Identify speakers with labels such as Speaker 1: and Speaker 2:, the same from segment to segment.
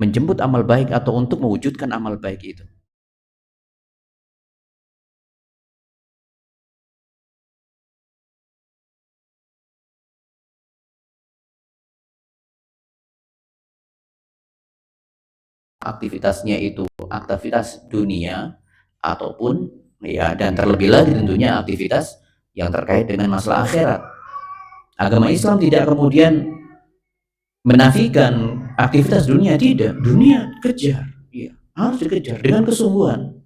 Speaker 1: menjemput amal baik atau untuk mewujudkan amal baik itu. Aktivitasnya itu aktivitas dunia ataupun ya, dan terlebih lagi tentunya aktivitas yang terkait dengan masalah akhirat. Agama Islam tidak kemudian menafikan aktivitas dunia, tidak. Dunia kejar, ya, harus dikejar dengan kesungguhan.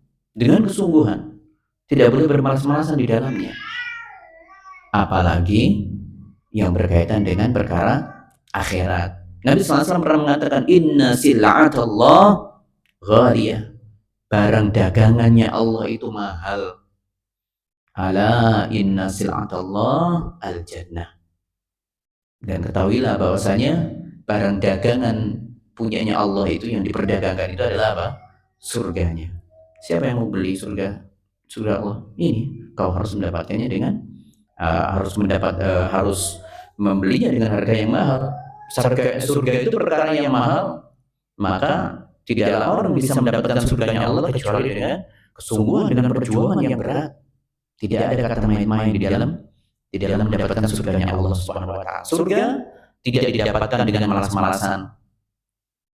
Speaker 1: Tidak boleh bermalas-malasan di dalamnya. Apalagi yang berkaitan dengan perkara akhirat. Nabi SAW pernah mengatakan, Inna sil'atallah ghaliyah. Barang dagangannya Allah itu mahal. Ala inna sil'atallah al-jannah. Dan ketahuilah bahwasanya barang dagangan punyanya Allah itu yang diperdagangkan itu adalah apa? Surganya. Siapa yang mau beli surga Allah? Ini kau harus mendapatkannya dengan harus membelinya dengan harga yang mahal. Surga itu perkara yang mahal, maka tidaklah orang bisa mendapatkan surganya Allah kecuali dengan kesungguhan, dengan perjuangan yang berat. Tidak ada kata main-main di dalam mendapatkan surganya Allah Subhanahu wa taala. Surga tidak didapatkan dengan malas-malasan.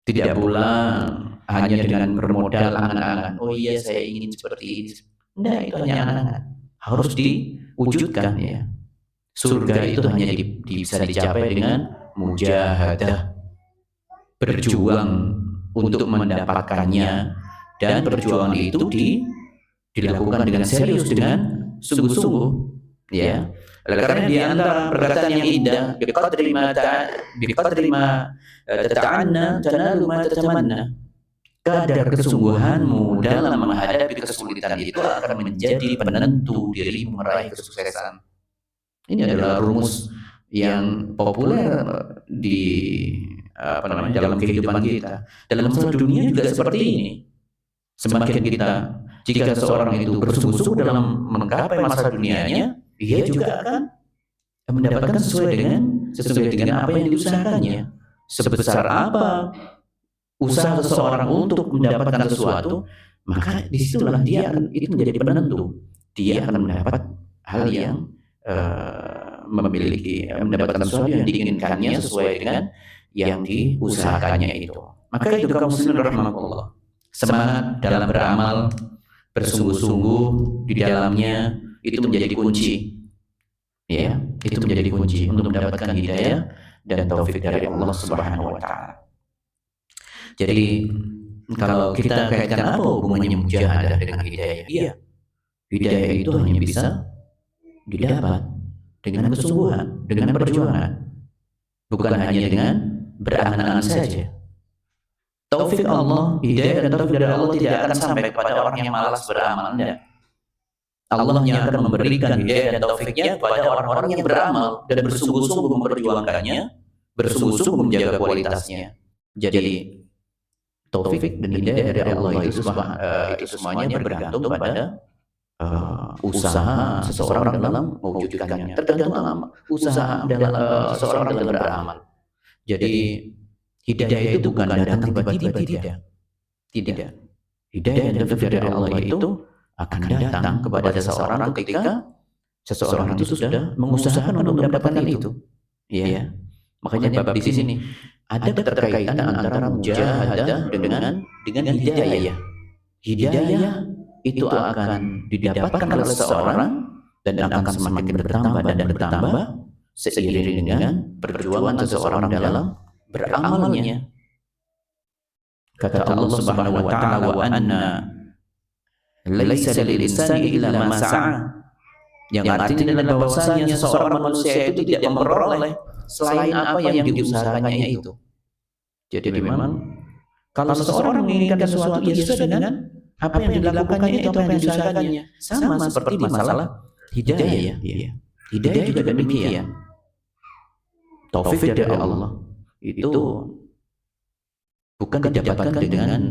Speaker 1: Tidak pula hanya dengan bermodal angan-angan. Oh iya, saya ingin seperti ini. Tidak, itu hanya angan-angan. Harus diwujudkan, ya. Surga itu hanya bisa dicapai dengan mujahadah, berjuang untuk mendapatkannya, dan perjuangan itu dilakukan dengan serius, dengan sungguh-sungguh, ya. Oleh karena di antara perkataan yang indah, biqadri ma tata'anna tanalu ma tatamanna. Kadar kesungguhanmu dalam menghadapi kesulitan itu akan menjadi penentu dirimu meraih kesuksesan. Ini adalah rumus yang populer di dalam kehidupan kita. Dalam masalah dunia juga seperti ini. Semakin jika seorang itu bersungguh-sungguh dalam menggapai masalah dunianya, dia juga akan mendapatkan sesuai dengan apa yang diusahakannya. Sebesar apa usaha seseorang untuk mendapatkan sesuatu, maka disitulah itu menjadi penentu. Dia akan mendapat hal yang mendapatkan sesuatu yang diinginkannya sesuai dengan yang diusahakannya itu. Maka itu kaum muslimin rahimakumullah, semangat dalam beramal, bersungguh-sungguh di dalamnya itu menjadi kunci, ya, itu menjadi kunci untuk mendapatkan hidayah dan taufik dari Allah Subhanahu wa taala. Jadi kalau kita kaitkan apa hubungannya mujahadah dengan hidayah? Iya, hidayah itu hanya bisa didapat dengan kesungguhan, dengan perjuangan, bukan hanya dengan berangan-angan saja. Taufik Allah, hidayah dan taufik dari Allah tidak akan sampai kepada orang yang malas beramal. Tidak. Allah yang akan memberikan hidayah dan taufiknya kepada orang-orang yang beramal dan bersungguh-sungguh memperjuangkannya, bersungguh-sungguh menjaga kualitasnya. Jadi taufik dan hidayah dari Allah itu semuanya bergantung pada usaha seseorang dalam mewujudkannya. Tergantung usaha seseorang dalam beramal. Jadi hidayah itu bukan datang tiba-tiba, tidak. Hidayah dan taufik dari Allah itu akan datang kepada seseorang ketika seseorang itu sudah mengusahakan untuk mendapatkan itu. Ya. Makanya bab di sini ada keterkaitan antara mujahadah dengan hidayah. Hidayah itu akan didapatkan oleh seseorang dan akan semakin bertambah seiring dengan perjuangan seseorang dalam beramalnya. Kata Allah Subhanahu wa taala, wa anna laisa lil insani illa ma sa'a. Yang artinya adalah bahwasanya seorang manusia itu tidak memperoleh selain apa yang diusahakannya itu. Jadi memang kalau seseorang menginginkan sesuatu, ya sesuai dengan apa yang dilakukannya itu, apa yang diusahakannya. Sama seperti masalah hidayah. Hidayah juga demikian. Taufik dari Allah itu bukan didapatkan dengan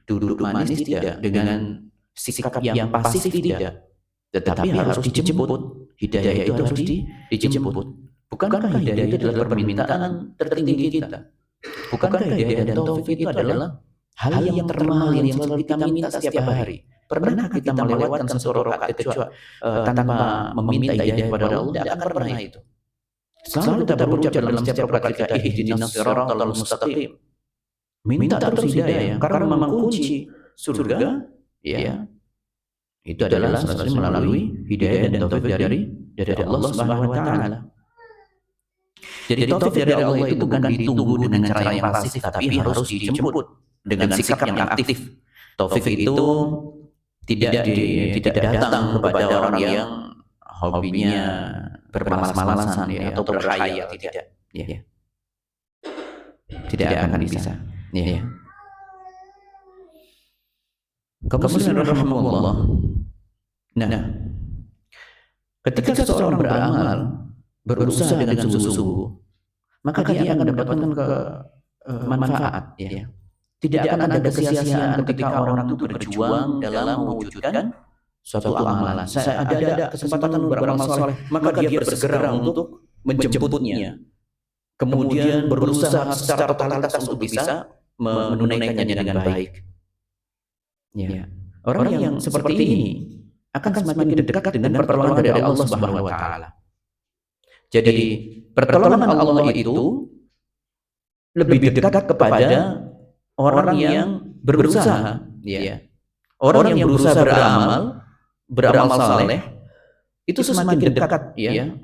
Speaker 1: duduk manis, tidak, dengan sikap yang pasif, tidak, tetapi harus dijemput. Hidayah itu harus dijemput. Bukankah hidayah itu adalah permintaan tertinggi kita? Bukankah hidayah dan taufik itu adalah hal yang termahal yang selalu kita minta setiap hari? Pernah kita melewatkan satu rakaat kecuali tanpa meminta hidayah kepada Allah? Tidak akan pernah itu. Selalu kita berucap dalam setiap rakaat kita, ihdinas siratal mustaqim. Minta terus hidayah, karena memang kunci surga, ya, itu adalah salah satunya melalui hidayah dan taufik dari Allah Subhanahu wa taala. Jadi taufik dari Allah itu bukan ditunggu dengan cara yang pasif, tapi harus dijemput dengan sikap yang aktif. Taufik itu tidak datang kepada orang yang hobinya bermalas-malasan ya, atau berhayal, tidak. Ya. Tidak akan bisa. Ya. Kaum muslimin rahimakumullah. Nah, ketika seseorang beramal, berusaha dengan sungguh-sungguh, maka dia akan mendapatkan manfaat. Ya. Tidak akan ada kesia-siaan ketika orang itu berjuang dalam mewujudkan suatu amalan. Saya ada kesempatan beramal soleh, maka dia bersegera untuk menjemputnya. Kemudian berusaha secara totalitas untuk bisa menunaikannya dengan baik. Ya. Orang yang seperti ini akan semakin dekat dengan pertolongan dari Allah Subhanahu wa taala. Jadi pertolongan Allah itu lebih dekat kepada orang yang berusaha, ya. Orang yang berusaha beramal saleh itu semakin dekat, ya,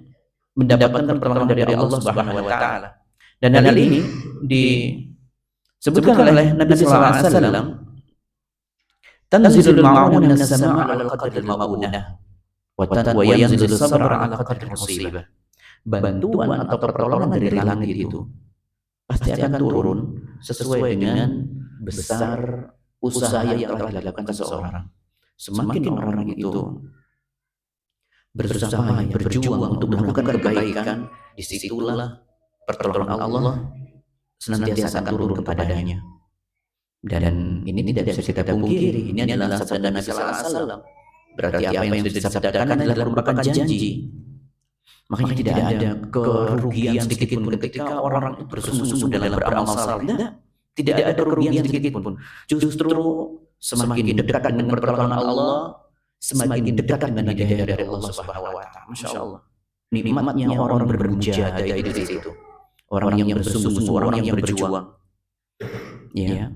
Speaker 1: mendapatkan pertolongan dari Allah Subhanahu wa taala. Dan hal ini disebutkan oleh Nabi sallallahu alaihi wasallam, tanzilul ma'unah minas sama' 'ala qadril ma'unah wa yanzilus sabr 'ala qadril musibah. Bantuan atau pertolongan dari langit itu pasti akan turun sesuai dengan besar usaha yang telah dilakukan seseorang. Semakin orang itu berusaha, berjuang untuk melakukan kebaikan, disitulah pertolongan Allah senantiasa akan turun kepadanya. Dan ini tidak bisa kita pungkiri, ini adalah sabda Nabi sallallahu alaihi wasallam. Berarti apa yang sudah disabdakan adalah merupakan janji. Makanya tidak ada kerugian sedikit pun ketika orang bersungguh-sungguh dalam beramal saleh. Tidak ada kerugian sedikit pun. Justru semakin dekat dengan pertolongan Allah, semakin dekat dengan hidayah dari Allah Subhanahu wa taala. Masya Allah. Nikmatnya orang bermujahadah itu di situ. Orang yang bersungguh-sungguh, orang yang berjuang. Ya.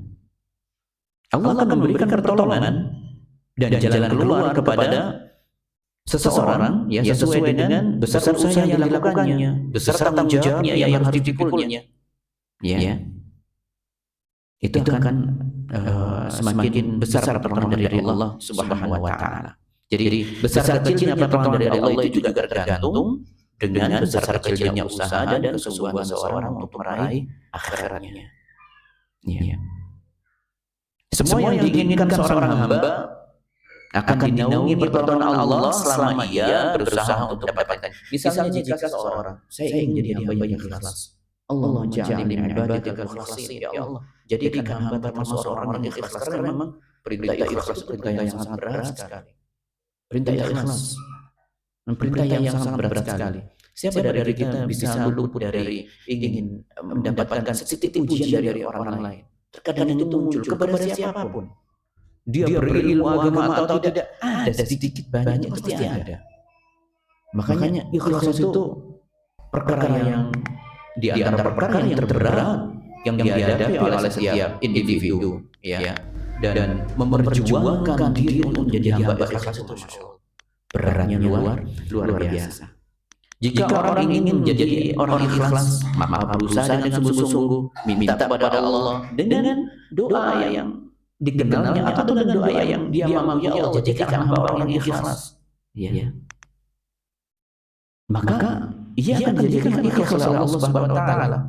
Speaker 1: Allah akan memberikan pertolongan dan jalan keluar kepada seseorang, ya, sesuai dengan besar usaha yang dilakukannya, besar tanggung jawabnya yang harus dipikulnya. Ya. Itu akan semakin besar pertolongan dari Allah Subhanahu wa taala. Jadi besar kecilnya pertolongan dari Allah itu juga tergantung dengan besar kecilnya usaha dan kesungguhan seseorang untuk meraih akhiratnya. Ya. Semua yang diinginkan seorang hamba akan dinaungi pertolongan Allah selama ia berusaha untuk mendapatkan. Misalnya jika seseorang, saya ingin jadi hamba yang ikhlas. Allah ja'alni min ibadikal mukhlasin, ya Allah. Jadikan hamba termasuk orang yang ikhlas, karena memang perintah ikhlas itu perintah yang sangat berat sekali. Perintah ikhlas, perintah yang sangat berat sekali. Siapa dari kita bisa luput dari ingin mendapatkan setitik pujian dari orang lain? Terkadang itu muncul kepada siapapun. Dia berilmu agama atau tidak, ada sedikit banyak pasti ada. Makanya ikhlas itu perkara yang di antara perkara yang terberat yang dihadapi oleh setiap individu, ya. Dan memperjuangkan diri untuk menjadi hamba ikhlas itu, Masya Allah, beratnya luar biasa. Jika orang ingin menjadi orang ikhlas, maka berusaha dengan sungguh-sungguh, minta kepada Allah dengan doa yang dikenalnya atau dengan doa yang dia mampu, ya Allah jadikan hamba orang yang ikhlas. Ya. Maka ia akan dijadikan ikhlas oleh Allah Subhanahu wa taala.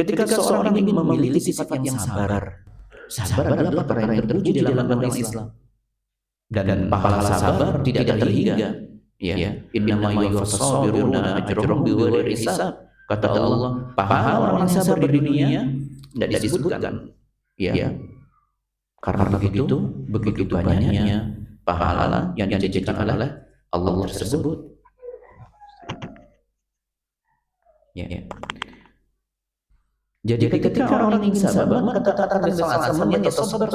Speaker 1: Ketika seseorang ingin memiliki sifat yang sabar, sabar adalah perkara yang terpuji dalam agama Islam. Dan pahala sabar tidak terhingga. Ya, innama yuwaffas sabiruna ajrahum bighairi hisab. Kata Allah, pahala orang yang sabar di dunia tidak disebutkan. Ya. Karena begitu banyaknya pahala yang dijanjikan oleh Allah tersebut. Ya. Jadi ketika orang ingin sabar, maka katakan Nabi sallallahu alaihi wasallam, "Yatasabbar,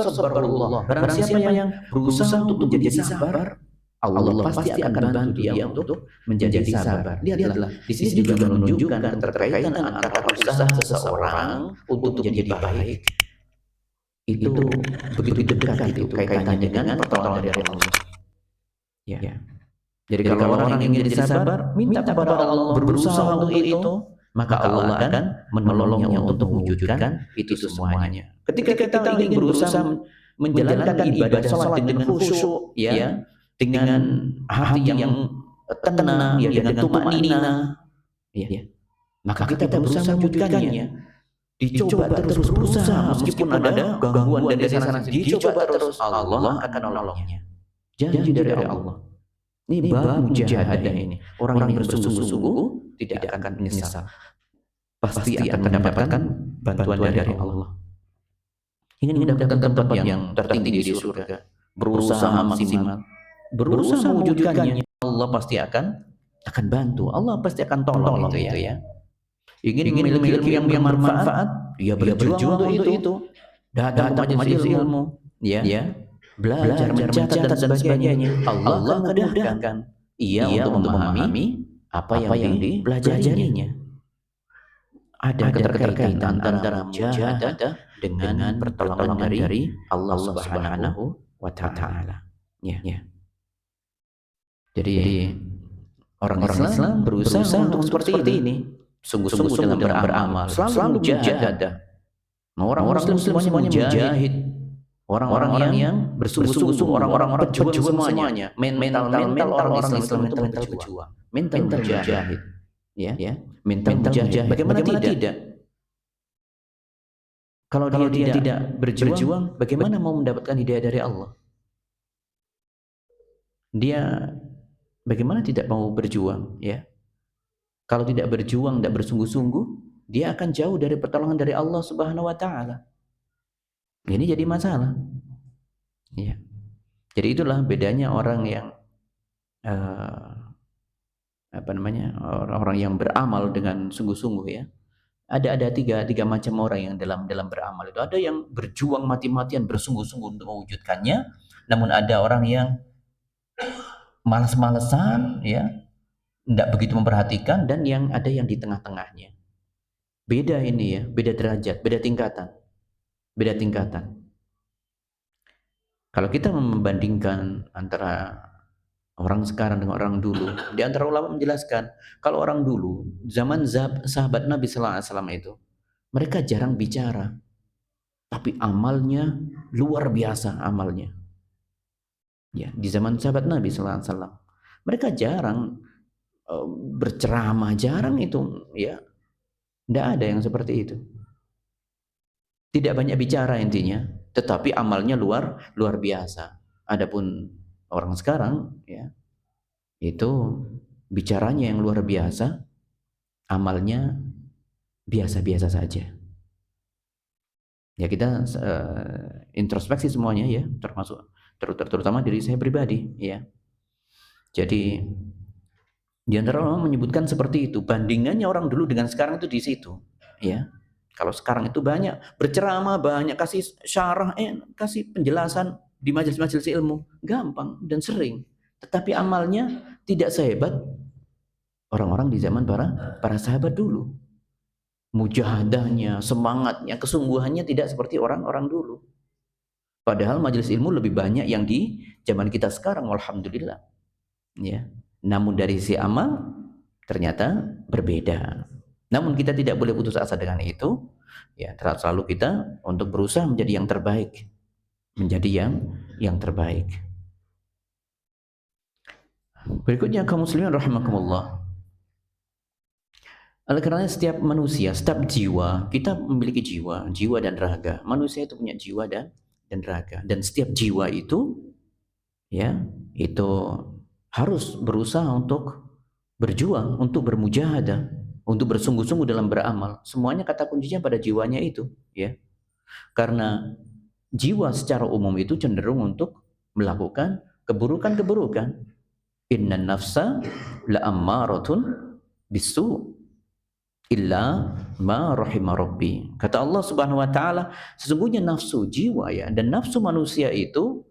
Speaker 1: barang siapa yang berusaha untuk menjadi sabar, Allah pasti akan bantu dia untuk menjadi sabar." Lihatlah, di sini juga menunjukkan keterkaitan antara usaha seseorang untuk menjadi baik itu begitu dekat itu kaitannya dengan pertolongan dari Allah. Ya. Jadi kalau orang ingin menjadi sabar, minta kepada Allah, berusaha untuk itu, maka Allah akan menolongnya untuk mewujudkan itu semuanya. Ketika kita ingin berusaha menjalankan ibadah salat dengan khusyuk, ya, dengan hati yang tenang, ya, dengan tumanina, ya, maka kita berusaha mewujudkannya. Dicoba terus berusaha meskipun ada gangguan dari sana sini, dicoba terus, Allah akan menolongnya. Janji dari Allah. Ini bab mujahadah ini. Orang yang bersungguh-sungguh tidak akan menyesal. Pasti akan mendapatkan bantuan dari Allah. Ingin mendapatkan tempat yang tertinggi di surga, berusaha maksimal, berusaha mewujudkannya, Allah pasti akan bantu. Allah pasti akan tolong itu ya. Ingin memiliki ilmu yang bermanfaat, dia berjuang untuk itu. Datang ke majelis ilmu, ya, belajar, mencatat dan sebagainya. Allah akan mudahkan ia untuk memahami apa yang dipelajarinya. Ada keterkaitan antara mujahadah dengan pertolongan dari Allah Subhanahu wa Ta'ala. Ya. Jadi orang Islam berusaha untuk seperti ini. Sungguh-sungguh dalam beramal, selalu mujahadah. Orang-orang Muslim semuanya mujahid. Orang-orang yang bersungguh-sungguh, orang-orang pejuang semuanya. Mental orang Islam itu mental pejuang, mental mujahid. Ya, mental mujahid. Bagaimana tidak? Kalau dia tidak berjuang, bagaimana mau mendapatkan hidayah dari Allah? Dia bagaimana tidak mau berjuang, ya? Kalau tidak berjuang, tidak bersungguh-sungguh, dia akan jauh dari pertolongan dari Allah Subhanahu wa Ta'ala. Ini jadi masalah. Ya. Jadi itulah bedanya orang yang orang-orang yang beramal dengan sungguh-sungguh, ya. Ada tiga macam orang yang dalam beramal itu. Ada yang berjuang mati-matian, bersungguh-sungguh untuk mewujudkannya. Namun ada orang yang malas-malesan, ya, tidak begitu memperhatikan, dan yang ada yang di tengah-tengahnya. Beda ini, ya, beda derajat, beda tingkatan. Kalau kita membandingkan antara orang sekarang dengan orang dulu, di antara ulama menjelaskan, kalau orang dulu zaman sahabat Nabi sallallahu alaihi wasallam itu, mereka jarang bicara, tapi amalnya luar biasa amalnya. Ya, di zaman sahabat Nabi sallallahu alaihi wasallam, mereka jarang berceramah, jarang itu, ya. Tidak ada yang seperti itu. Tidak banyak bicara intinya, tetapi amalnya luar biasa. Adapun orang sekarang, ya, itu bicaranya yang luar biasa, amalnya biasa-biasa saja. Ya, kita introspeksi semuanya, ya, termasuk terutama diri saya pribadi, ya. Jadi di antara orang menyebutkan seperti itu, bandingannya orang dulu dengan sekarang itu di situ, ya. Kalau sekarang itu banyak berceramah, banyak kasih syarah, kasih penjelasan di majelis-majelis ilmu, gampang dan sering. Tetapi amalnya tidak sehebat orang-orang di zaman para sahabat dulu. Mujahadahnya, semangatnya, kesungguhannya tidak seperti orang-orang dulu. Padahal majelis ilmu lebih banyak yang di zaman kita sekarang, alhamdulillah. Ya. Namun dari sisi amal ternyata berbeda. Namun kita tidak boleh putus asa dengan itu, ya, selalu kita untuk berusaha menjadi yang terbaik, menjadi yang terbaik. Berikutnya kaum muslimin rahimakumullah. Oleh karena setiap manusia, setiap jiwa, kita memiliki jiwa dan raga. Manusia itu punya jiwa dan raga, dan setiap jiwa itu, ya, itu harus berusaha untuk berjuang, untuk bermujahadah, untuk bersungguh-sungguh dalam beramal. Semuanya kata kuncinya pada jiwanya itu, ya. Karena jiwa secara umum itu cenderung untuk melakukan keburukan-keburukan. Innan nafsa la'ammaratun bisu. illa ma rahima rabbi. Kata Allah Subhanahu wa taala, sesungguhnya nafsu jiwa ya dan nafsu manusia itu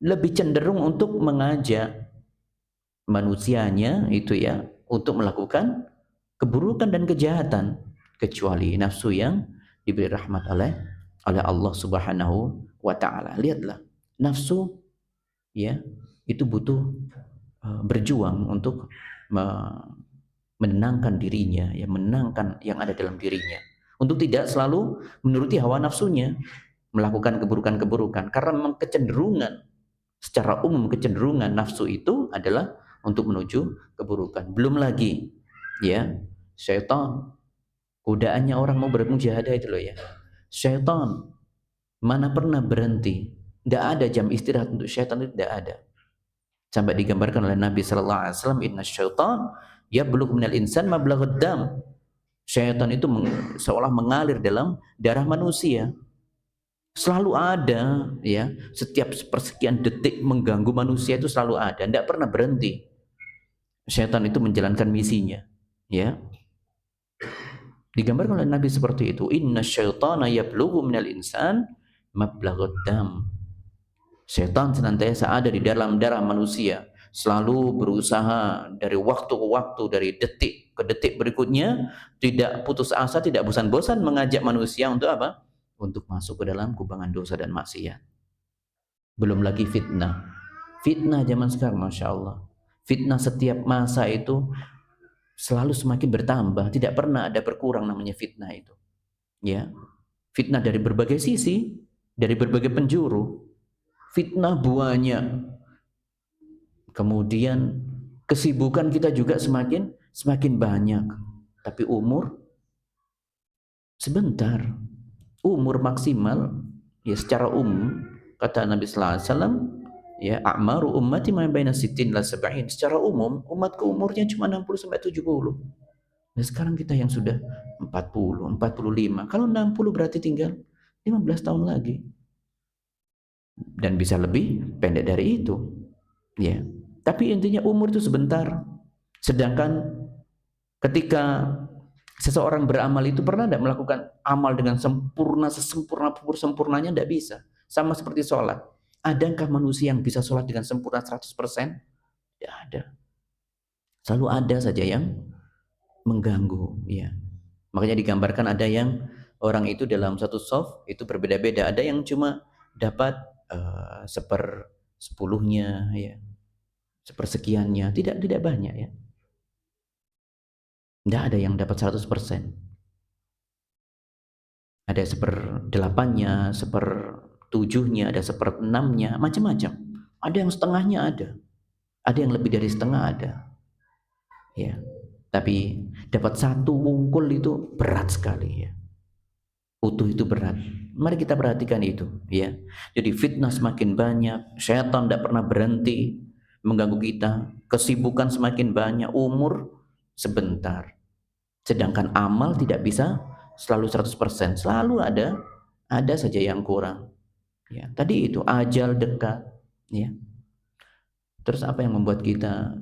Speaker 1: lebih cenderung untuk mengajak manusianya itu ya untuk melakukan keburukan dan kejahatan, kecuali nafsu yang diberi rahmat oleh Allah Subhanahu wa taala. Lihatlah, nafsu ya itu butuh berjuang untuk menenangkan dirinya, ya menenangkan yang ada dalam dirinya, untuk tidak selalu menuruti hawa nafsunya, melakukan keburukan-keburukan, karena memang kecenderungan secara umum kecenderungan nafsu itu adalah untuk menuju keburukan. Belum lagi ya syaitan, godaannya orang mau bermujahadah itu loh ya. Syaitan mana pernah berhenti, tidak ada jam istirahat untuk syaitan, itu tidak ada. Sampai digambarkan oleh Nabi sallallahu alaihi wasallam, inna syaitan yablugh minal insan mablaghad dam. Syaitan itu seolah mengalir dalam darah manusia. Selalu ada ya, setiap sepersekian detik mengganggu manusia itu selalu ada, tidak pernah berhenti. Syaitan itu menjalankan misinya, ya. Digambarkan oleh Nabi seperti itu, inna syaitana yablughu minal insan mablaghad dam. Setan senantiasa ada di dalam darah manusia, selalu berusaha dari waktu ke waktu, dari detik ke detik berikutnya, tidak putus asa, tidak bosan-bosan mengajak manusia untuk apa? Untuk masuk ke dalam kubangan dosa dan maksiat. Belum lagi fitnah. Fitnah zaman sekarang, Masya Allah. Fitnah setiap masa itu selalu semakin bertambah, tidak pernah ada berkurang namanya fitnah itu. Ya, fitnah dari berbagai sisi, dari berbagai penjuru. Fitnah banyak. Kemudian kesibukan kita juga semakin banyak. Tapi umur sebentar. Umur maksimal ya secara umum kata Nabi sallallahu alaihi wasallam ya a'maru ummati ma baina sittin la sab'in. Secara umum umatku umurnya cuma 60 sampai 70. Nah, sekarang kita yang sudah 40, 45. Kalau 60 berarti tinggal 15 tahun lagi. Dan bisa lebih pendek dari itu. Ya. Tapi intinya umur itu sebentar. Sedangkan ketika seseorang beramal itu pernah tidak melakukan amal dengan sempurna, sempurnanya tidak bisa. Sama seperti sholat. Adakah manusia yang bisa sholat dengan sempurna 100%? Tidak ada. Selalu ada saja yang mengganggu. Ya. Makanya digambarkan ada yang orang itu dalam satu soft itu berbeda-beda. Ada yang cuma dapat sepersepuluhnya, ya, sepersekiannya, tidak banyak ya. Tidak ada yang dapat 100%. Ada seperdelapannya, sepertujuhnya, ada seperenamnya, macam-macam. Ada yang setengahnya ada yang lebih dari setengah ada. Ya, tapi dapat satu wungkul itu berat sekali ya. Utuh itu berat. Mari kita perhatikan itu ya. Jadi fitnah semakin banyak, syaitan tidak pernah berhenti mengganggu kita, kesibukan semakin banyak, umur sebentar. Sedangkan amal tidak bisa selalu 100%, selalu ada saja yang kurang. Ya, tadi itu ajal dekat, ya. Terus apa yang membuat kita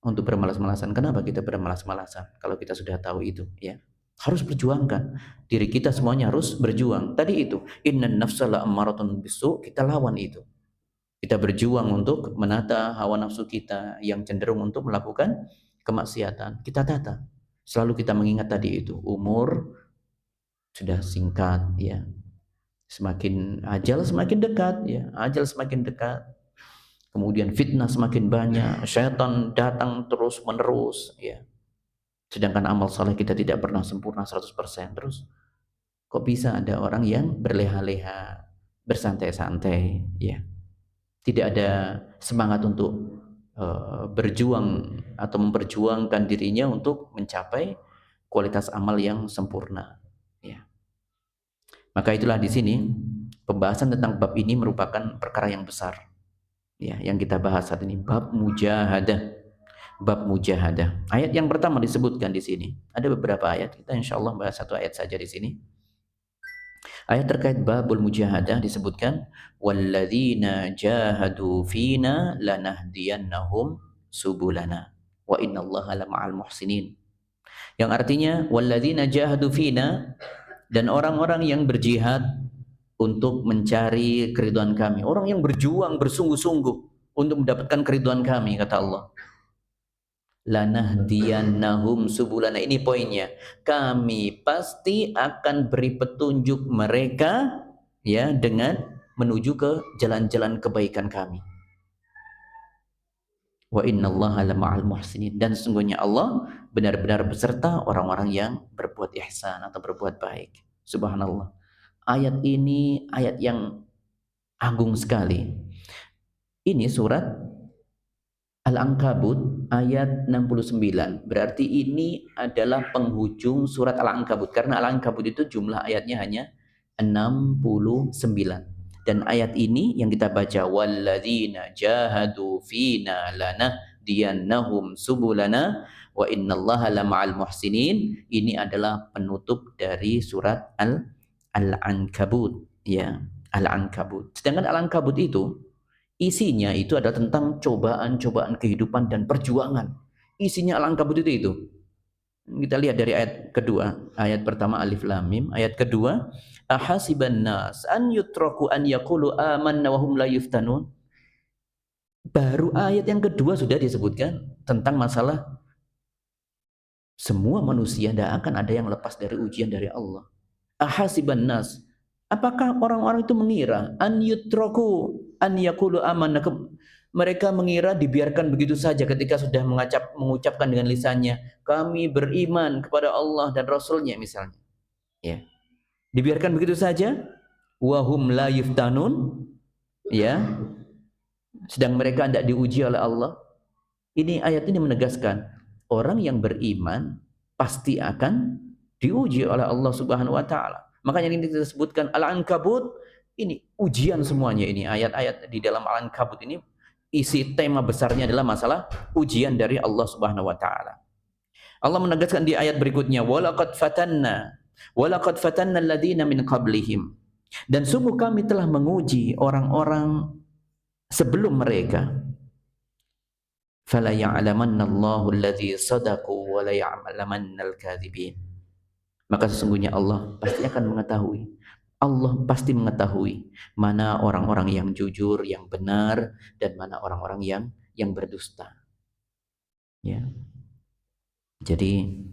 Speaker 1: untuk bermalas-malasan? Kenapa kita bermalas-malasan kalau kita sudah tahu itu, ya? Harus perjuangkan. Diri kita semuanya harus berjuang. Tadi itu, innan nafsa la'ammaratun bisu, kita lawan itu. Kita berjuang untuk menata hawa nafsu kita yang cenderung untuk melakukan kemaksiatan. Kita tata. Selalu kita mengingat tadi itu, umur sudah singkat ya. Semakin ajal semakin dekat ya, ajal semakin dekat. Kemudian fitnah semakin banyak, syaitan datang terus menerus ya. Sedangkan amal saleh kita tidak pernah sempurna 100%. Terus kok bisa ada orang yang berleha-leha, bersantai-santai ya. Tidak ada semangat untuk berjuang atau memperjuangkan dirinya untuk mencapai kualitas amal yang sempurna ya. Maka itulah di sini pembahasan tentang bab ini merupakan perkara yang besar ya, yang kita bahas saat ini, bab mujahadah. Bab mujahadah. Ayat yang pertama disebutkan di sini. Ada beberapa ayat, kita insyaallah bahas satu ayat saja di sini. Ayat terkait babul mujahadah disebutkan walladzina jahadu fina lanahdiyannahum subulana wa innallaha lama'al muhsinin. Yang artinya walladzina jahadu fina, dan orang-orang yang berjihad untuk mencari keriduan kami, orang yang berjuang bersungguh-sungguh untuk mendapatkan keriduan kami, kata Allah. Lanahdiyannahum subulana, ini poinnya, kami pasti akan beri petunjuk mereka ya dengan menuju ke jalan-jalan kebaikan kami. Wa innallaha lama'al muhsinin, dan sesungguhnya Allah benar-benar beserta orang-orang yang berbuat ihsan atau berbuat baik. Subhanallah. Ayat ini ayat yang agung sekali. Ini surat Al-Ankabut ayat 69. Berarti ini adalah penghujung surat Al-Ankabut, karena Al-Ankabut itu jumlah ayatnya hanya 69. Dan ayat ini yang kita baca, walladzina jahadu fina lanahdiyannahum subulana wa innallaha lama'al muhsinin, ini adalah penutup dari surat Al-Ankabut ya, Al-Ankabut. Sedangkan Al-Ankabut itu isinya itu adalah tentang cobaan-cobaan kehidupan dan perjuangan. Isinya Al-Ankabut itu. Kita lihat dari ayat kedua. Ayat pertama alif lam mim, ayat kedua ahasiban nas an yutraku an yaqulu amanna wa hum la yuftanun. Baru ayat yang kedua sudah disebutkan tentang masalah semua manusia tidak akan ada yang lepas dari ujian dari Allah. Ahasiban nas, apakah orang-orang itu mengira an yutraku an yaqulu amanna, mereka mengira dibiarkan begitu saja ketika sudah mengucapkan dengan lisannya kami beriman kepada Allah dan Rasulnya misalnya ya, dibiarkan begitu saja, wahum la yuftanun ya, sedang mereka tidak diuji oleh Allah. Ini ayat ini menegaskan orang yang beriman pasti akan diuji oleh Allah Subhanahu wa taala. Makanya ini disebutkan Al-Ankabut, ini ujian semuanya. Ini ayat-ayat di dalam Al-Ankabut ini isi tema besarnya adalah masalah ujian dari Allah Subhanahu wa taala. Allah menegaskan di ayat berikutnya, walaqad fatanna alladziina min qablihim, dan sungguh kami telah menguji orang-orang sebelum mereka. Fala ya'lamannallahu alladzi sadaqu wa la ya'lamannal kadzibin. Maka sesungguhnya Allah pasti akan mengetahui, Allah pasti mengetahui mana orang-orang yang jujur, yang benar, dan mana orang-orang yang berdusta. Ya. Jadi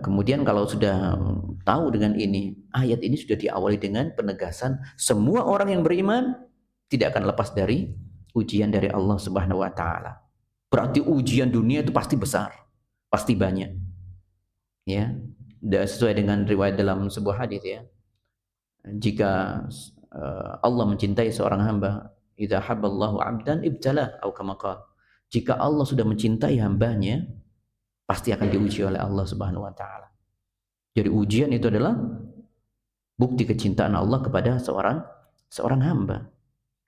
Speaker 1: kemudian kalau sudah tahu dengan ini, ayat ini sudah diawali dengan penegasan semua orang yang beriman tidak akan lepas dari ujian dari Allah Subhanahu wa taala. Berarti ujian dunia itu pasti besar, pasti banyak. Ya. Sesuai dengan riwayat dalam sebuah hadis ya. Jika Allah mencintai seorang hamba, idza habballahu 'abdan ibtalah atau kama qala. Jika Allah sudah mencintai hambanya, pasti akan diuji oleh Allah Subhanahu wa taala. Jadi ujian itu adalah bukti kecintaan Allah kepada seorang hamba.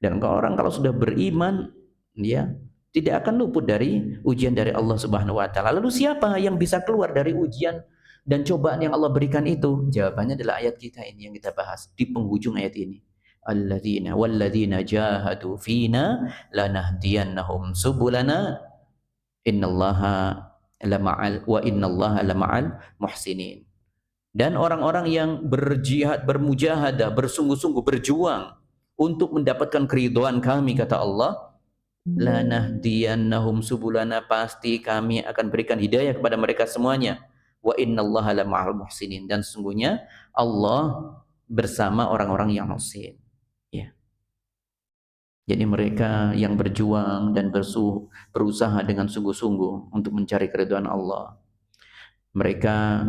Speaker 1: Dan orang kalau sudah beriman ya tidak akan luput dari ujian dari Allah Subhanahu wa taala. Lalu siapa yang bisa keluar dari ujian dan cobaan yang Allah berikan itu? Jawabannya adalah ayat kita ini yang kita bahas di penghujung ayat ini. Walladzina jahadu fina lanahdiyannahum subulana innallaha lama'al muhsinin. Dan orang-orang yang berjihad, bermujahadah, bersungguh-sungguh berjuang untuk mendapatkan keridhaan kami, kata Allah, lanahdiyannahum subulana, pasti kami akan berikan hidayah kepada mereka semuanya. Wa innallaha lama'al muhsinin, dan sesungguhnya Allah bersama orang-orang yang muhsin. Ya. Jadi mereka yang berjuang dan berusaha dengan sungguh-sungguh untuk mencari keridhaan Allah. Mereka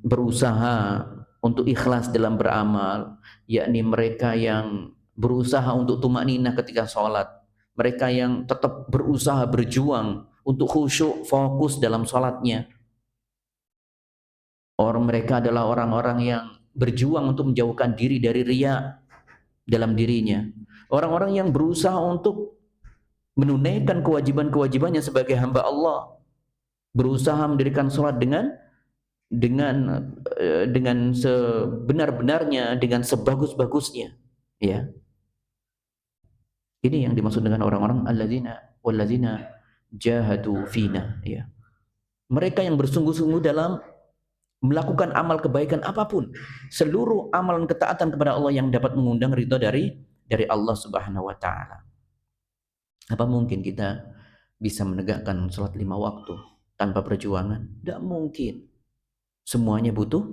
Speaker 1: berusaha untuk ikhlas dalam beramal, yakni mereka yang berusaha untuk tumakninah ketika sholat. Mereka yang tetap berusaha berjuang untuk khusyuk, fokus dalam sholatnya. Orang mereka adalah orang-orang yang berjuang untuk menjauhkan diri dari riya dalam dirinya. Orang-orang yang berusaha untuk menunaikan kewajiban-kewajibannya sebagai hamba Allah, berusaha mendirikan sholat dengan sebenar-benarnya, dengan sebagus-bagusnya. Ya, ini yang dimaksud dengan orang-orang walladzina jahadu fina. Ya, Mereka yang bersungguh-sungguh dalam melakukan amal kebaikan apapun, seluruh amalan ketaatan kepada Allah yang dapat mengundang ridho dari Allah Subhanahu wa taala. Apa mungkin kita bisa menegakkan sholat 5 waktu tanpa perjuangan? Tidak mungkin. Semuanya butuh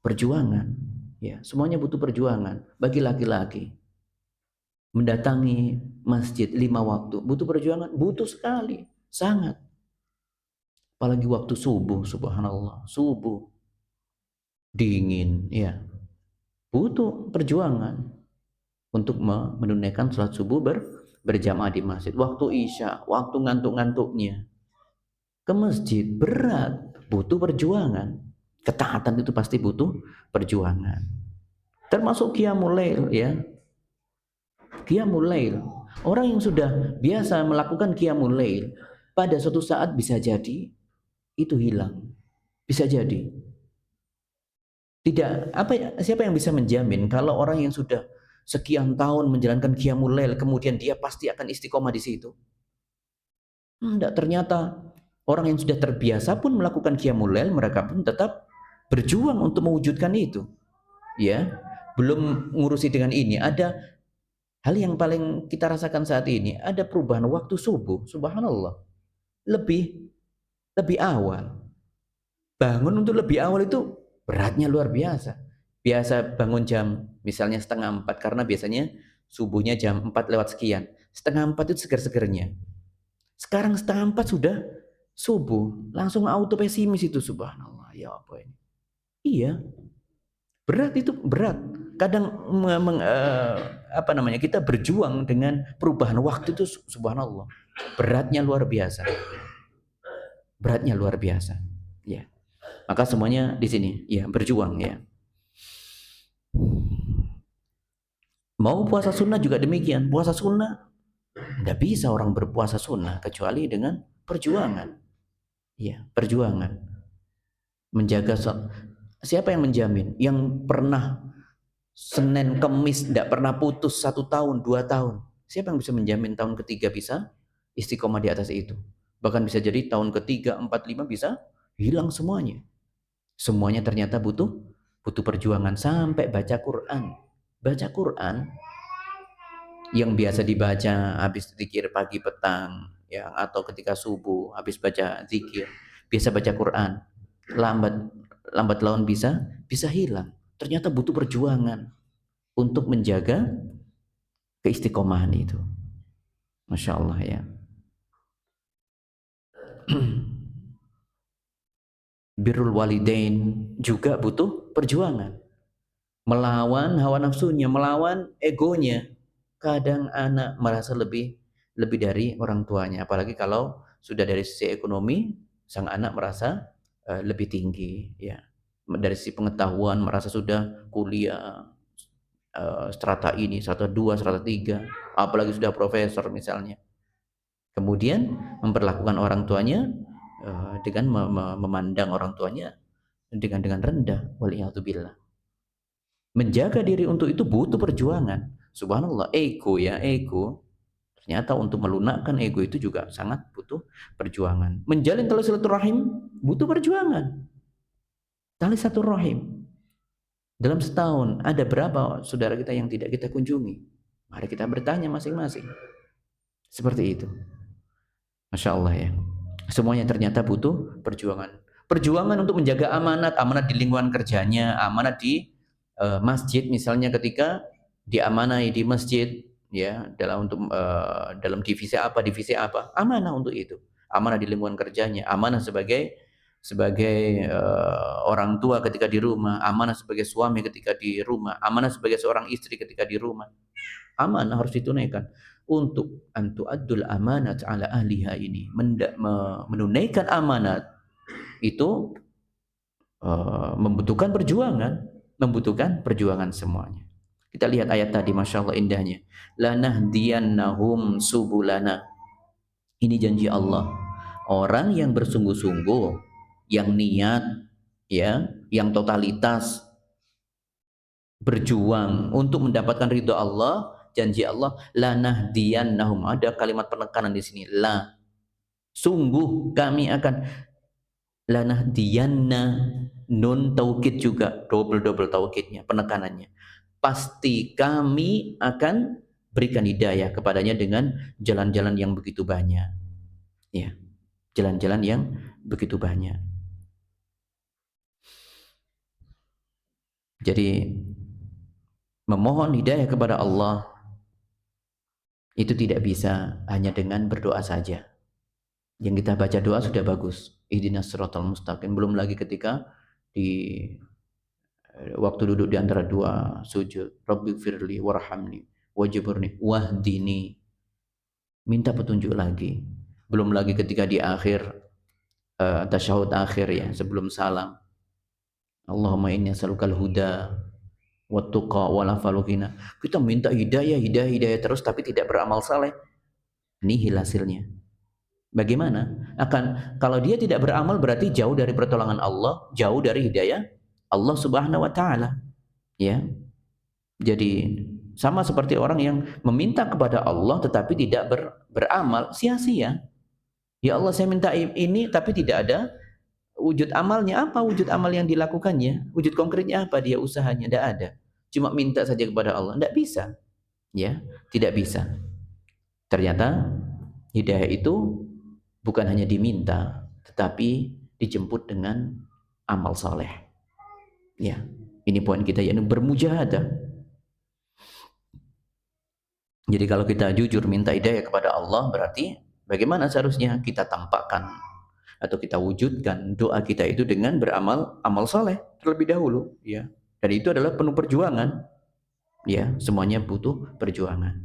Speaker 1: perjuangan. Ya, semuanya butuh perjuangan. Bagi laki-laki, mendatangi masjid 5 waktu butuh perjuangan, butuh sekali, sangat. Apalagi waktu subuh, subhanallah, subuh dingin, ya, butuh perjuangan untuk menunaikan sholat subuh berjamaah di masjid. Waktu isya, waktu ngantuk-ngantuknya ke masjid berat, butuh perjuangan. Ketaatan itu pasti butuh perjuangan. Termasuk qiyamul lail, ya. Qiyamul lail. Orang yang sudah biasa melakukan qiyamul lail, pada suatu saat bisa jadi itu hilang. Bisa jadi. Tidak, siapa yang bisa menjamin kalau orang yang sudah sekian tahun menjalankan qiyamul lail kemudian dia pasti akan istiqomah di situ? Tidak, ternyata orang yang sudah terbiasa pun melakukan qiyamul lail, mereka pun tetap berjuang untuk mewujudkan itu. Ya, belum ngurusi dengan ini, ada hal yang paling kita rasakan saat ini, ada perubahan waktu subuh, subhanallah. Lebih awal. Bangun untuk lebih awal itu beratnya luar biasa. Biasa bangun jam misalnya 3:30 karena biasanya subuhnya jam 4 lewat sekian. 3:30 itu seger-segernya. Sekarang 3:30 sudah subuh, langsung auto pesimis itu, subhanallah. Ya apa ini? Iya, berat itu, berat. Kadang kita berjuang dengan perubahan waktu itu, subhanallah. Beratnya luar biasa. Beratnya luar biasa. Ya. Maka semuanya di sini, ya, berjuang, ya. Mau puasa sunnah juga demikian. Puasa sunnah, tidak bisa orang berpuasa sunnah kecuali dengan perjuangan. Ya, perjuangan. Menjaga siapa yang menjamin? Yang pernah Senin Kemis tidak pernah putus 1 tahun, 2 tahun. Siapa yang bisa menjamin tahun ketiga bisa istiqomah di atas itu? Bahkan bisa jadi tahun ketiga, 4, 5 bisa hilang semuanya. Semuanya ternyata butuh perjuangan. Sampai baca Quran. Baca Quran yang biasa dibaca habis zikir pagi petang, ya, atau ketika subuh habis baca zikir, biasa baca Quran, lambat laun bisa hilang. Ternyata butuh perjuangan untuk menjaga keistiqomahan itu. Masya Allah, ya. Birrul walidain juga butuh perjuangan. Melawan hawa nafsunya, melawan egonya. Kadang anak merasa lebih dari orang tuanya, apalagi kalau sudah dari sisi ekonomi sang anak merasa lebih tinggi, ya. Dari sisi pengetahuan merasa sudah kuliah strata ini, strata 2, strata 3, apalagi sudah profesor misalnya. Kemudian memperlakukan orang tuanya dengan memandang orang tuanya dengan rendah, waliyadzubillah. Menjaga diri untuk itu butuh perjuangan. Subhanallah, ego, ya, ego. Ternyata untuk melunakkan ego itu juga sangat butuh perjuangan. Menjalin tali silaturahim butuh perjuangan. Tali silaturahim. Dalam setahun ada berapa saudara kita yang tidak kita kunjungi? Mari kita bertanya masing-masing. Seperti itu. Masya Allah, ya. Semuanya ternyata butuh perjuangan. Perjuangan untuk menjaga amanat di lingkungan kerjanya, amanat di masjid misalnya, ketika diamanai di masjid, ya, dalam divisi apa, amanah untuk itu. Amanah di lingkungan kerjanya, amanah sebagai orang tua ketika di rumah, amanah sebagai suami ketika di rumah, amanah sebagai seorang istri ketika di rumah. Amanah harus ditunaikan. Untuk antu'addul amanat ala ahliha ini, menunaikan amanat itu membutuhkan perjuangan semuanya. Kita lihat ayat tadi, masya Allah indahnya. Lanahdiyannahum subulana. Ini janji Allah. Orang yang bersungguh-sungguh, yang niat, ya, yang totalitas berjuang untuk mendapatkan ridho Allah, janji Allah, lanahdiyannahum. Ada kalimat penekanan di sini, la. Sungguh kami akan lanahdiyanna, nun taukid juga, double taukidnya, penekanannya. Pasti kami akan berikan hidayah kepadanya dengan jalan-jalan yang begitu banyak. Ya, jalan-jalan yang begitu banyak. Jadi memohon hidayah kepada Allah itu tidak bisa hanya dengan berdoa saja. Yang kita baca doa sudah bagus. Ihdinas siratal mustaqim. Belum lagi ketika di waktu duduk di antara dua sujud, Rabbighfirli warhamni wajburni wahdini, minta petunjuk lagi. Belum lagi ketika di akhir tasyahud akhir ya, sebelum salam, Allahumma inni as'alukal huda wattuqa wal afalukina. Kita minta hidayah terus tapi tidak beramal saleh. Nihil hasilnya. Bagaimana? Akan kalau dia tidak beramal berarti jauh dari pertolongan Allah, jauh dari hidayah Allah Subhanahu wa taala. Ya. Jadi sama seperti orang yang meminta kepada Allah tetapi tidak beramal, sia-sia. Ya Allah, saya minta ini tapi tidak ada wujud amalnya. Apa wujud amal yang dilakukannya? Wujud konkretnya apa dia usahanya? Tidak ada. Cuma minta saja kepada Allah. Tidak bisa. Ya, tidak bisa. Ternyata hidayah itu bukan hanya diminta, tetapi dijemput dengan amal soleh. Ya, ini poin kita, yaitu bermujahadah. Jadi kalau kita jujur minta hidayah kepada Allah, berarti bagaimana seharusnya kita tampakkan atau kita wujudkan doa kita itu dengan beramal amal soleh terlebih dahulu, ya. Dan itu adalah penuh perjuangan, ya. Semuanya butuh perjuangan.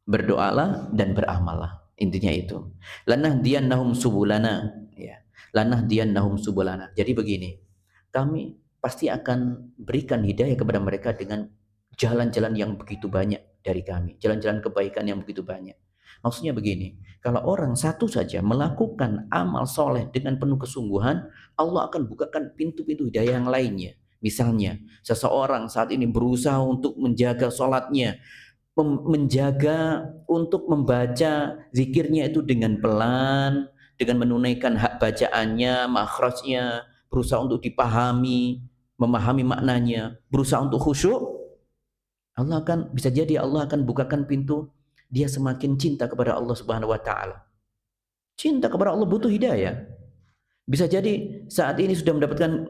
Speaker 1: Berdoalah dan beramallah, intinya itu. Lanahdiyannahum subulana, ya. Lanahdiyannahum subulana. Jadi begini, kami pasti akan berikan hidayah kepada mereka dengan jalan-jalan yang begitu banyak dari kami, jalan-jalan kebaikan yang begitu banyak. Maksudnya begini, kalau orang satu saja melakukan amal soleh dengan penuh kesungguhan, Allah akan bukakan pintu-pintu hidayah yang lainnya. Misalnya, seseorang saat ini berusaha untuk menjaga sholatnya, menjaga untuk membaca zikirnya itu dengan pelan, dengan menunaikan hak bacaannya, makhrajnya, berusaha untuk dipahami, memahami maknanya, berusaha untuk khusyuk, Allah akan, bisa jadi Allah akan bukakan pintu, dia semakin cinta kepada Allah Subhanahu wa taala. Cinta kepada Allah butuh hidayah. Bisa jadi saat ini sudah mendapatkan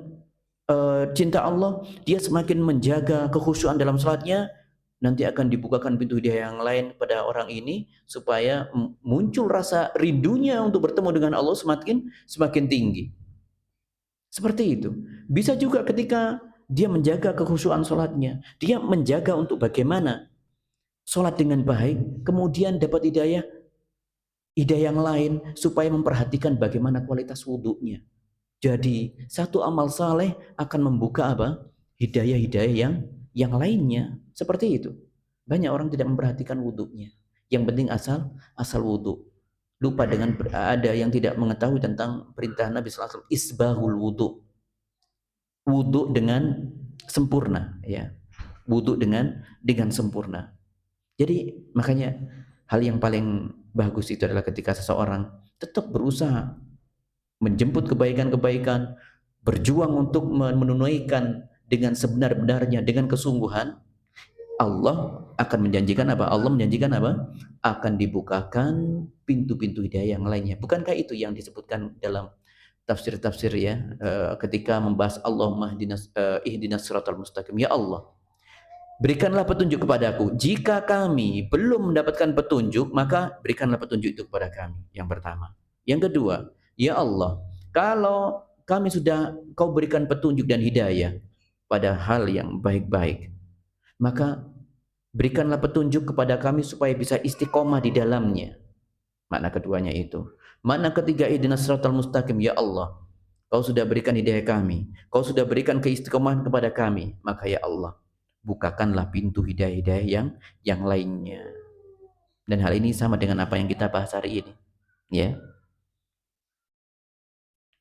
Speaker 1: cinta Allah, dia semakin menjaga kekhusyuan dalam salatnya, nanti akan dibukakan pintu hidayah yang lain pada orang ini supaya muncul rasa rindunya untuk bertemu dengan Allah semakin tinggi. Seperti itu. Bisa juga ketika dia menjaga kekhusyuan sholatnya, dia menjaga untuk bagaimana sholat dengan baik, kemudian dapat hidayah yang lain supaya memperhatikan bagaimana kualitas wudhunya. Jadi satu amal saleh akan membuka apa? Hidayah-hidayah yang lainnya. Seperti itu. Banyak orang tidak memperhatikan wudhunya. Yang penting asal wudhu. Lupa dengan ada yang tidak mengetahui tentang perintah Nabi SAW, isbahul wudhu. Wudhu dengan sempurna, ya. Wudhu dengan sempurna. Jadi makanya hal yang paling bagus itu adalah ketika seseorang tetap berusaha menjemput kebaikan-kebaikan, berjuang untuk menunaikan dengan sebenar-benarnya, dengan kesungguhan, Allah akan menjanjikan apa? Allah menjanjikan apa? Akan dibukakan pintu-pintu hidayah yang lainnya. Bukankah itu yang disebutkan dalam tafsir-tafsir ya, ketika membahas Allahumma ihdinas siratal mustaqim. Ya Allah, berikanlah petunjuk kepadaku. Jika kami belum mendapatkan petunjuk, maka berikanlah petunjuk itu kepada kami. Yang pertama. Yang kedua, ya Allah, kalau kami sudah kau berikan petunjuk dan hidayah pada hal yang baik-baik, maka berikanlah petunjuk kepada kami supaya bisa istiqomah di dalamnya. Makna keduanya itu. Makna ketiga, ihdinas siratal mustaqim. Ya Allah, kau sudah berikan hidayah kami, kau sudah berikan keistiqomahan kepada kami, maka ya Allah, bukakanlah pintu hidayah-hidayah yang lainnya. Dan hal ini sama dengan apa yang kita bahas hari ini, ya.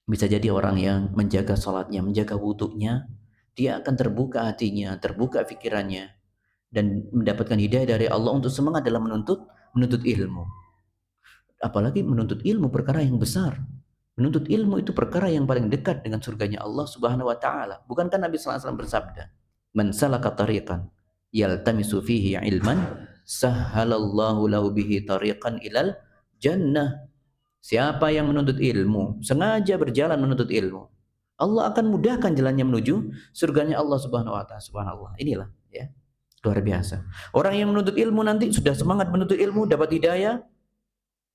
Speaker 1: Bisa jadi orang yang menjaga sholatnya, menjaga wudhunya, dia akan terbuka hatinya, terbuka pikirannya, dan mendapatkan hidayah dari Allah untuk semangat dalam menuntut ilmu. Apalagi menuntut ilmu perkara yang besar. Menuntut ilmu itu perkara yang paling dekat dengan surganya Allah Subhanahu wa taala. Bukankah Nabi sallallahu alaihi wasallam bersabda, "Man salaka tariqan yaltamisu fihi ilman, sahhalallahu lahu bihi tariqan ilal jannah." Siapa yang menuntut ilmu, sengaja berjalan menuntut ilmu, Allah akan mudahkan jalannya menuju surganya Allah Subhanahu wa taala. Subhanallah. Inilah ya, luar biasa. Orang yang menuntut ilmu nanti sudah semangat menuntut ilmu, dapat hidayah,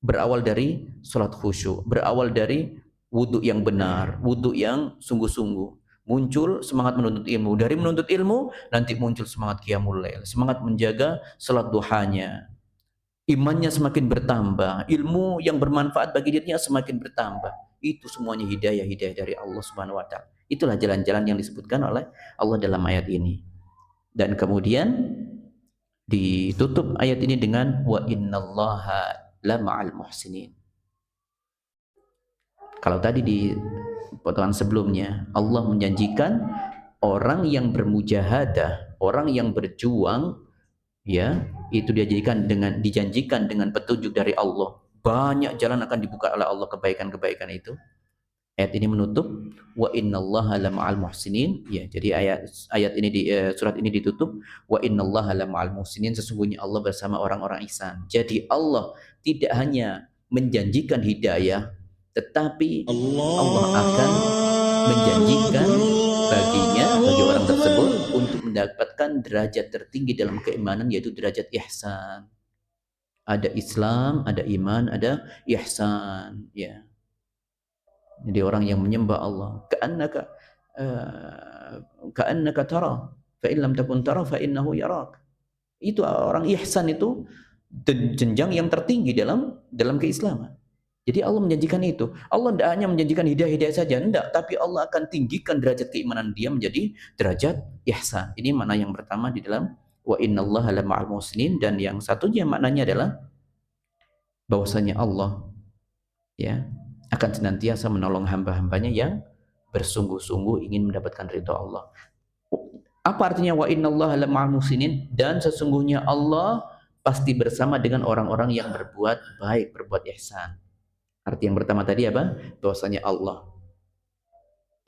Speaker 1: berawal dari sholat khusyuk, berawal dari wudhu yang benar, wudhu yang sungguh-sungguh. Muncul semangat menuntut ilmu. Dari menuntut ilmu, nanti muncul semangat qiyamul lail, semangat menjaga sholat duhanya. Imannya semakin bertambah, ilmu yang bermanfaat bagi dirinya semakin bertambah. Itu semuanya hidayah-hidayah dari Allah Subhanahu wa taala. Itulah jalan-jalan yang disebutkan oleh Allah dalam ayat ini. Dan kemudian ditutup ayat ini dengan wa innallaha lama'al muhsinin. Kalau tadi di potongan sebelumnya Allah menjanjikan orang yang bermujahadah, orang yang berjuang, ya, itu dijanjikan dengan petunjuk dari Allah. Banyak jalan akan dibuka oleh Allah, kebaikan-kebaikan itu. Ayat ini menutup wa innallaha lama'al muhsinin. Ya, jadi ayat ini surat ini ditutup wa innallaha lama'al muhsinin, sesungguhnya Allah bersama orang-orang ihsan. Jadi Allah tidak hanya menjanjikan hidayah, tetapi Allah akan menjanjikan baginya, bagi orang tersebut, untuk mendapatkan derajat tertinggi dalam keimanan, yaitu derajat ihsan. Ada Islam, ada iman, ada ihsan, ya. Jadi orang yang menyembah Allah, ka'annaka tara fa in lam takun tara fa innahu yarak. Itu orang ihsan, itu jenjang yang tertinggi dalam keislaman. Jadi Allah menjanjikan itu. Allah tidak hanya menjanjikan hidayah-hidayah saja, tidak, tapi Allah akan tinggikan derajat keimanan dia menjadi derajat ihsan. Ini makna yang pertama di dalam wa innallaha lama'al muhsinin, dan yang satunya maknanya adalah bahwasanya Allah, ya, akan senantiasa menolong hamba-hambanya yang bersungguh-sungguh ingin mendapatkan ridha Allah. Apa artinya wa innallaha lama'al muhsinin? Dan sesungguhnya Allah pasti bersama dengan orang-orang yang berbuat baik, berbuat ihsan. Arti yang pertama tadi apa? Bahwasanya Allah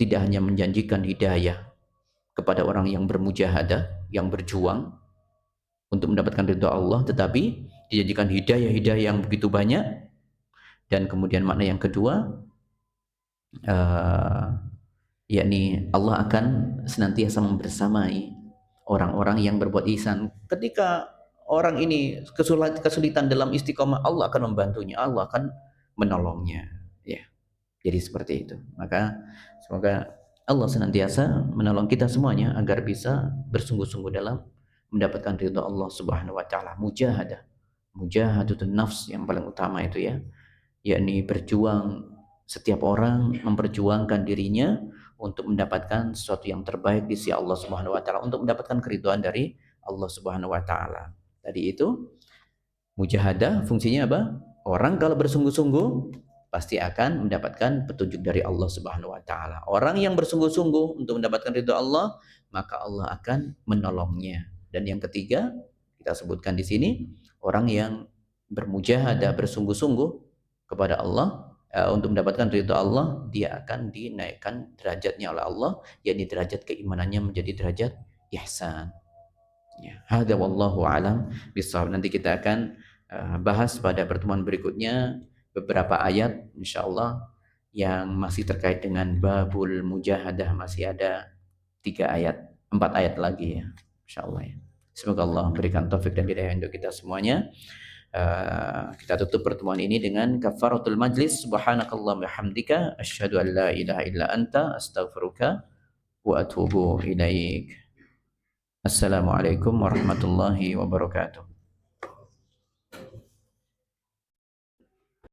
Speaker 1: tidak hanya menjanjikan hidayah kepada orang yang bermujahadah, yang berjuang untuk mendapatkan ridha Allah, tetapi dijanjikan hidayah-hidayah yang begitu banyak. Dan kemudian makna yang kedua, yakni Allah akan senantiasa membersamai orang-orang yang berbuat ihsan. Ketika orang ini kesulitan dalam istiqomah, Allah akan membantunya, Allah akan menolongnya, ya. Jadi seperti itu. Maka semoga Allah senantiasa menolong kita semuanya agar bisa bersungguh-sungguh dalam mendapatkan ridha Allah Subhanahu wa taala. Mujahadatun nafs yang paling utama itu, ya, yakni berjuang, setiap orang memperjuangkan dirinya untuk mendapatkan sesuatu yang terbaik di sisi Allah Subhanahu wa taala, untuk mendapatkan keridhaan dari Allah Subhanahu wa taala. Tadi itu mujahadah fungsinya apa? Orang kalau bersungguh-sungguh pasti akan mendapatkan petunjuk dari Allah Subhanahu wa taala. Orang yang bersungguh-sungguh untuk mendapatkan ridha Allah, maka Allah akan menolongnya. Dan yang ketiga, kita sebutkan di sini, orang yang bermujahadah, bersungguh-sungguh kepada Allah, untuk mendapatkan ridha Allah, dia akan dinaikkan derajatnya oleh Allah, yakni derajat keimanannya menjadi derajat ihsan. Ya, hadza wallahu alam bishawab. Nanti kita akan bahas pada pertemuan berikutnya beberapa ayat insyaallah yang masih terkait dengan babul mujahadah. Masih ada 4 ayat lagi, ya, insyaallah, ya. Semoga Allah berikan taufik dan hidayah untuk kita semuanya. Kita tutup pertemuan ini dengan kafaratul majlis. Subhanakallahumma hamdika asyhadu an la ilaha illa anta astaghfiruka wa atubu ilaik. Assalamualaikum warahmatullahi wabarakatuh.